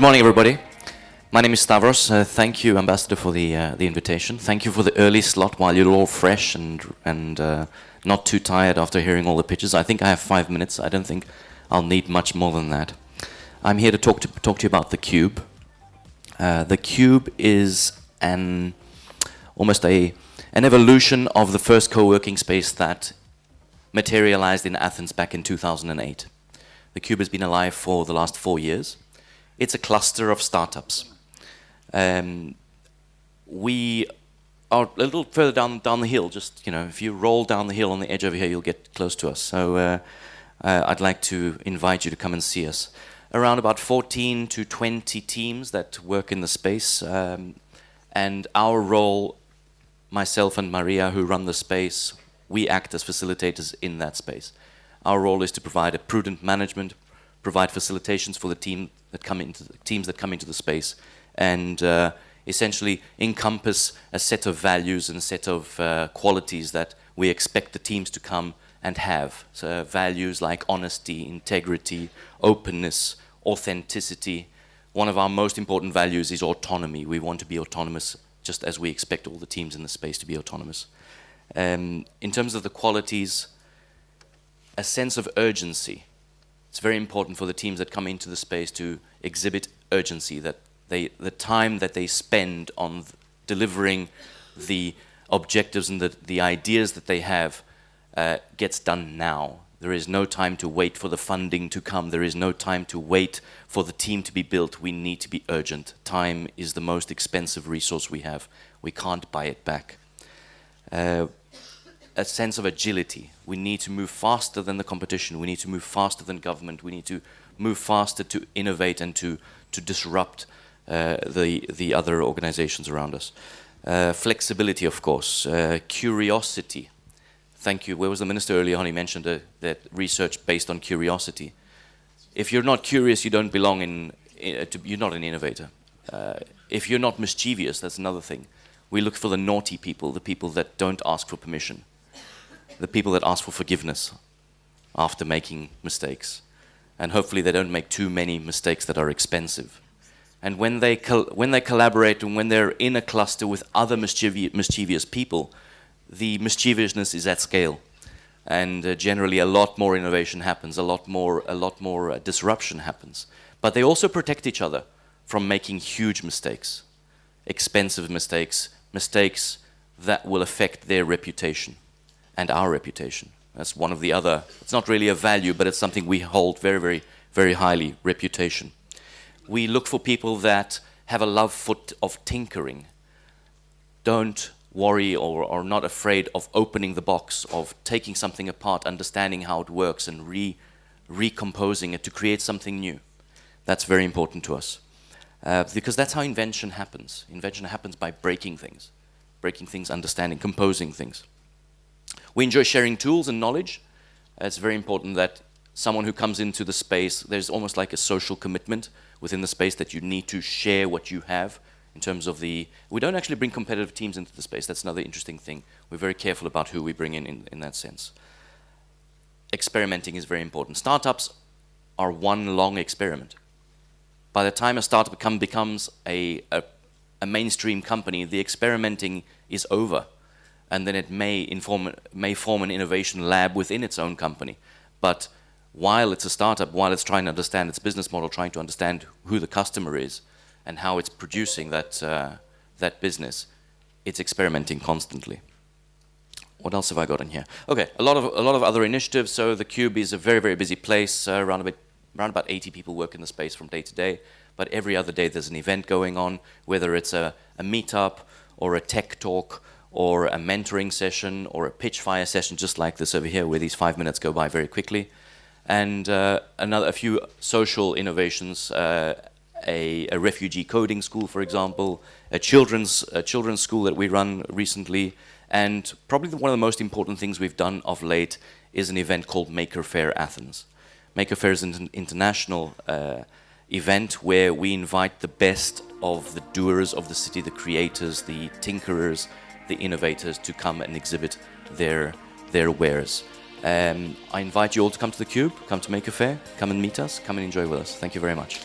morning, everybody. My name is Stavros. Thank you, Ambassador, for the invitation. Thank you for the early slot while you're all fresh and not too tired after hearing all the pitches. I think I have 5 minutes. I don't think I'll need much more than that. I'm here to talk to you about the Cube. The Cube is almost an evolution of the first co-working space that materialized in Athens back in 2008. The Cube has been alive for the last 4 years. It's a cluster of startups. We are a little further down the hill. Just, if you roll down the hill on the edge over here, you'll get close to us. So I'd like to invite you to come and see us. Around about 14 to 20 teams that work in the space. And our role, myself and Maria, who run the space, we act as facilitators in that space. Our role is to provide a prudent management, provide facilitations for the teams that come into the space, and essentially encompass a set of values and a set of qualities that we expect the teams to come and have. So values like honesty, integrity, openness, authenticity. One of our most important values is autonomy. We want to be autonomous, just as we expect all the teams in the space to be autonomous. In terms of the qualities, a sense of urgency. It's very important for the teams that come into the space to exhibit urgency, that the time that they spend on delivering the objectives and the ideas that they have gets done now. There is no time to wait for the funding to come. There is no time to wait for the team to be built. We need to be urgent. Time is the most expensive resource we have. We can't buy it back. A sense of agility. We need to move faster than the competition. We need to move faster than government. We need to move faster to innovate and to disrupt the other organizations around us. Flexibility, of course. Curiosity. Thank you. Where was the minister earlier on? He mentioned that research based on curiosity. If you're not curious, you don't belong you're not an innovator. If you're not mischievous, that's another thing. We look for the naughty people, the people that don't ask for permission, the people that ask for forgiveness after making mistakes. And hopefully they don't make too many mistakes that are expensive. And when they collaborate and when they're in a cluster with other mischievous people, the mischievousness is at scale. And generally a lot more innovation happens, a lot more disruption happens. But they also protect each other from making huge mistakes, expensive mistakes, mistakes that will affect their reputation and our reputation. That's one of the other, it's not really a value, but it's something we hold very, very, very highly, reputation. We look for people that have a love of tinkering. Don't worry or are not afraid of opening the box, of taking something apart, understanding how it works and recomposing it to create something new. That's very important to us. Because that's how invention happens. Invention happens by breaking things, understanding, composing things. We enjoy sharing tools and knowledge. It's very important that someone who comes into the space, there's almost like a social commitment within the space that you need to share what you have in terms of we don't actually bring competitive teams into the space. That's another interesting thing. We're very careful about who we bring in that sense. Experimenting is very important. Startups are one long experiment. By the time a startup becomes a mainstream company, the experimenting is over. And then it may form an innovation lab within its own company. But while it's a startup, while it's trying to understand its business model, trying to understand who the customer is and how it's producing that business, it's experimenting constantly. What else have I got in here? Okay, a lot of other initiatives. So the Cube is a very, very busy place. Around about 80 people work in the space from day to day. But every other day there's an event going on, whether it's a meetup or a tech talk or a mentoring session or a pitch fire session just like this over here, where these 5 minutes go by very quickly. And a few social innovations, a refugee coding school, for example, a children's school that we run recently, and probably one of the most important things we've done of late is an event called Maker Faire Athens. Maker Faire is an international event where we invite the best of the doers of the city, the creators, the tinkerers, the innovators to come and exhibit their wares. I invite you all to come to the Cube, come to Maker Faire, come and meet us, come and enjoy with us. Thank you very much.